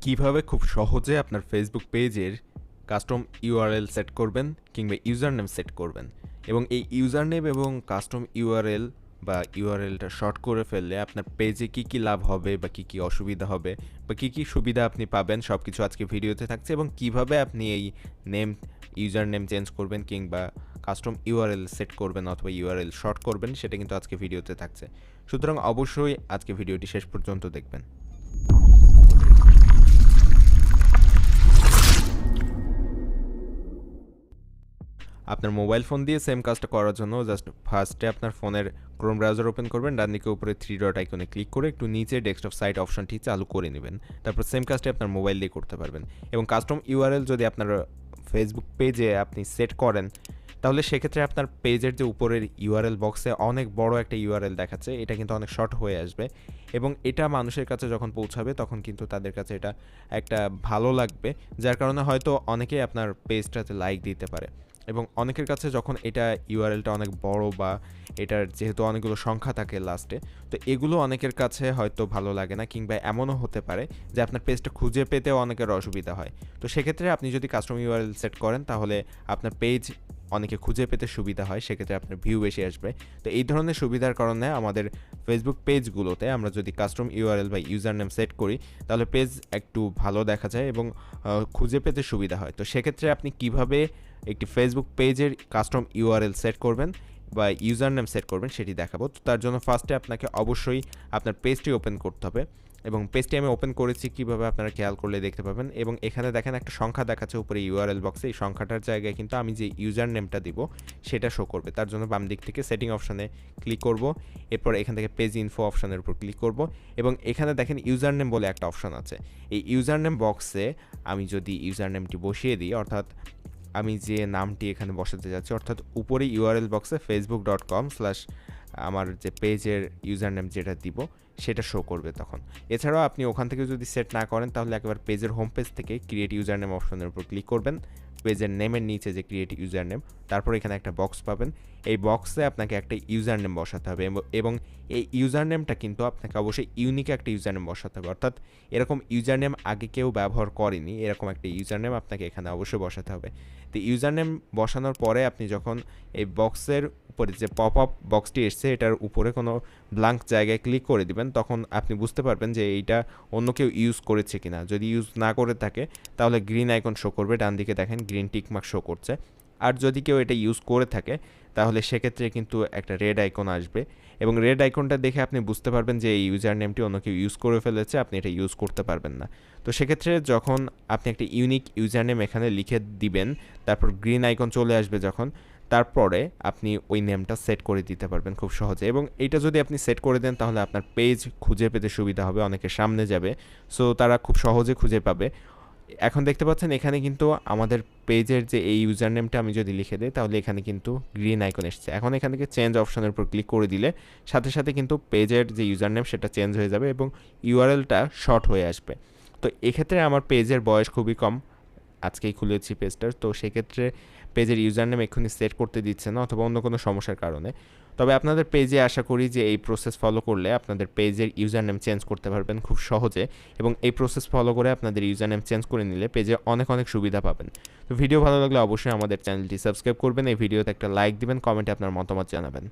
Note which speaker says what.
Speaker 1: কিভাবে খুব সহজে আপনার ফেসবুক পেজের কাস্টম ইউআরএল সেট করবেন কিংবা ইউজার নেম সেট করবেন এবং এই ইউজার নেম এবং কাস্টম ইউআরএল বা ইউআরএলটা শর্ট করে ফেললে আপনার পেজে কী কী লাভ হবে বা কী কী অসুবিধা হবে বা কী কী সুবিধা আপনি পাবেন সব কিছু আজকে ভিডিওতে থাকছে এবং কিভাবে আপনি এই নেম ইউজার নেম চেঞ্জ করবেন কিংবা কাস্টম ইউআরএল সেট করবেন অথবা ইউআরএল শর্ট করবেন সেটা কিন্তু আজকে ভিডিওতে থাকছে। সুতরাং অবশ্যই আজকে ভিডিওটি শেষ পর্যন্ত দেখবেন। আপনার মোবাইল ফোন দিয়ে সেম কাজটা করার জন্য জাস্ট ফার্স্টে আপনার ফোনের ক্রোম ব্রাউজার ওপেন করবেন, ডান দিকে উপরে থ্রি ডট আইকনে ক্লিক করে একটু নিচে ডেস্কটপ সাইট অপশনটি চালু করে নেবেন। তারপর সেম কাজটি আপনার মোবাইল দিয়ে করতে পারবেন এবং কাস্টম ইউআরএল যদি আপনার ফেসবুক পেজে আপনি সেট করেন তাহলে সেক্ষেত্রে আপনার পেজের যে উপরের ইউআরএল বক্সে অনেক বড় একটা ইউআরএল দেখাচ্ছে, এটা কিন্তু অনেক শর্ট হয়ে আসবে এবং এটা মানুষের কাছে যখন পৌঁছাবে তখন কিন্তু তাদের কাছে এটা একটা ভালো লাগবে, যার কারণে হয়তো অনেকেই আপনার পেজটাতে লাইক দিতে পারে এবং অনেকের কাছে যখন এটা ইউআরএলটা অনেক বড় বা এটার যেহেতু অনেকগুলো সংখ্যা থাকে লাস্টে, তো এগুলো অনেকের কাছে হয়তো ভালো লাগে না কিংবা এমনও হতে পারে যে আপনার পেজটা খুঁজে পেতেও অনেকের অসুবিধা হয়। তো সেক্ষেত্রে আপনি যদি কাস্টম ইউআরএল সেট করেন তাহলে আপনার পেজ অনেকে খুঁজে পেতে সুবিধা হয়, সেক্ষেত্রে আপনার ভিউ বেশি আসবে। তো এই ধরনের সুবিধার কারণে আমাদের ফেসবুক পেজগুলোতে আমরা যদি কাস্টম ইউআরএল বা ইউজার নেম সেট করি তাহলে পেজ একটু ভালো দেখা যায় এবং খুঁজে পেতে সুবিধা হয়। তো সেক্ষেত্রে আপনি কিভাবে একটি ফেসবুক পেজের কাস্টম ইউআরএল সেট করবেন বা ইউজার নেম সেট করবেন সেটি দেখাবো। তো তার জন্য ফার্স্টে আপনাকে অবশ্যই আপনার পেজটি ওপেন করতে হবে এবং পেজটি আমি ওপেন করেছি কীভাবে আপনারা খেয়াল করলে দেখতে পাবেন এবং এখানে দেখেন একটা সংখ্যা দেখাচ্ছে উপরে ইউআরএল বক্সে, এই সংখ্যাটার জায়গায় কিন্তু আমি যে ইউজার নেমটা দিব সেটা শো করবে। তার জন্য বাম দিক থেকে সেটিং অপশানে ক্লিক করব, এরপর এখান থেকে পেজ ইনফো অপশানের উপর ক্লিক করব এবং এখানে দেখেন ইউজার নেম বলে একটা অপশান আছে। এই ইউজার নেম বক্সে আমি যদি ইউজার নেমটি বসিয়ে দিই, অর্থাৎ আমি যে নামটি এখানে বসাতে যাচ্ছি, অর্থাৎ উপরে ইউআরএল বক্সে facebook.com/ আমার যে পেজের ইউজার নেম যেটা দিব সেটা শো করবে তখন। এছাড়াও আপনি ওখান থেকে যদি সেট না করেন তাহলে একবার পেজের হোম পেজ থেকে ক্রিয়েট ইউজার নেম অপশনের উপর ক্লিক করবেন, পেজের নেমের নিচে যে ক্রিয়েট ইউজার নেম, তারপর এখানে একটা বক্স পাবেন। এই বক্সে আপনাকে একটা ইউজার নেম বসাতে হবে এবং এই ইউজার নেমটা কিন্তু আপনাকে অবশ্যই ইউনিক একটা ইউজার নেম বসাতে হবে, অর্থাৎ এরকম ইউজার নেম আগে কেউ ব্যবহার করেনি এরকম একটা ইউজার নেম আপনাকে এখানে অবশ্যই বসাতে হবে। তো ইউজার নেম বসানোর পরে আপনি যখন এই বক্সের উপরে যে পপ আপ বক্সটি এসছে এটার উপরে কোনো ব্ল্যাঙ্ক জায়গায় ক্লিক করে দিবেন, তখন আপনি বুঝতে পারবেন যে এইটা অন্য কেউ ইউজ করেছে কিনা। যদি ইউজ না করে থাকে তাহলে গ্রিন আইকন শো করবে, ডান দিকে দেখেন গ্রিন টিক মার্ক শো করছে। আর যদি কেউ এটা ইউজ করে থাকে তাহলে সেক্ষেত্রে কিন্তু একটা রেড আইকন আসবে এবং রেড আইকনটা দেখে আপনি বুঝতে পারবেন যে এই ইউজার নেমটি অন্য কেউ ইউজ করে ফেলেছে, আপনি এটা ইউজ করতে পারবেন না। তো সেক্ষেত্রে যখন আপনি একটা ইউনিক ইউজার নেম এখানে লিখে দিবেন, তারপর গ্রিন আইকন চলে আসবে যখন, তারপরে আপনি ওই নেমটা সেট করে দিতে পারবেন খুব সহজে এবং এইটা যদি আপনি সেট করে দেন তাহলে আপনার পেজ খুঁজে পেতে সুবিধা হবে, অনেকের সামনে যাবে, সো তারা খুব সহজে খুঁজে পাবে। এখন দেখতে পাচ্ছেন এখানে কিন্তু আমাদের পেজের যে এই ইউজার নেমটা আমি যদি লিখে দিই তাহলে এখানে কিন্তু গ্রিন আইকন এসেছে। এখন এখান থেকে চেঞ্জ অপশনের উপর ক্লিক করে দিলে সাথে সাথে কিন্তু পেজের যে ইউজার নেম সেটা চেঞ্জ হয়ে যাবে এবং ইউআরএলটা শর্ট হয়ে আসবে। তো এক্ষেত্রে আমার পেজের বয়স খুবই কম, আজকেই খুলেছি পেজটা, তো সেক্ষেত্রে পেজের ইউজার নেম এক্ষুনি সেট করতে দিচ্ছে না অথবা অন্য কোনো সমস্যার কারণে। তবে আপনাদের পেজে আশা করি যে এই প্রসেস ফলো করলে আপনাদের পেজের ইউজার নেম চেঞ্জ করতে পারবেন খুব সহজে এবং এই প্রসেস ফলো করে আপনাদের ইউজার নেম চেঞ্জ করে নিলে পেজে অনেক অনেক সুবিধা পাবেন। তো ভিডিও ভালো লাগলে অবশ্যই আমাদের চ্যানেলটি সাবস্ক্রাইব করবেন, এই ভিডিওতে একটা লাইক দিবেন, কমেন্টে আপনার মতামত জানাবেন।